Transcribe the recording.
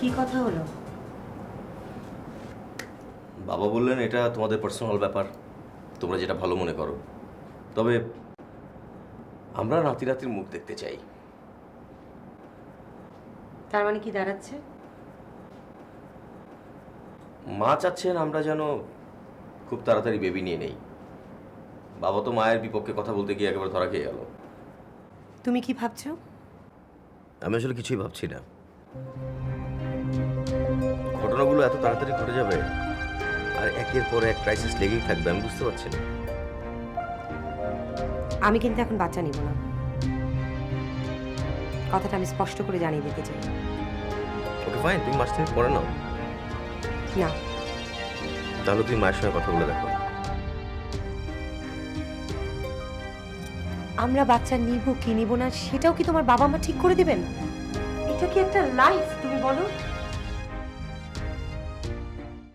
কি কথা হলো? বাবা বললেন এটা তোমাদের পার্সোনাল ব্যাপার, তোমরা যেটা ভালো মনে করো। তবে আমরা নাতি নাতির মুখ দেখতে চাই। তার মানে কি দাঁড়াচ্ছে? মা চাচ্ছেন আমরা যেন খুব তাড়াতাড়ি বেবি নিয়ে নেই। বাবা তো মায়ের বিপক্ষে কথা বলতে গিয়ে একেবারে ধরা খেয়ে গেল। তুমি কি ভাবছো? আমি আসলে কিছুই ভাবছি না। ঘটনাগুলো এত তাড়াতাড়ি ঘটে যাবে আর একের পর এক ক্রাইসিস লেগেই থাকবে, আমি বুঝতে পারছি না। আমি কিন্তু এখন বাচ্চা নিব না, কথাটা আমি স্পষ্ট করে জানিয়ে দিতে চাই। ওকে ফাইন, তুমি মাস তিনেক পরে নাও। না, তাহলে তুমি মায়ের সঙ্গে কথা বলে দেখো। আমরা বাচ্চা নিব কি নিব না সেটাও কি তোমার বাবা মা ঠিক করে দিবেন? এটা কি একটা লাইফ, তুমি বলো?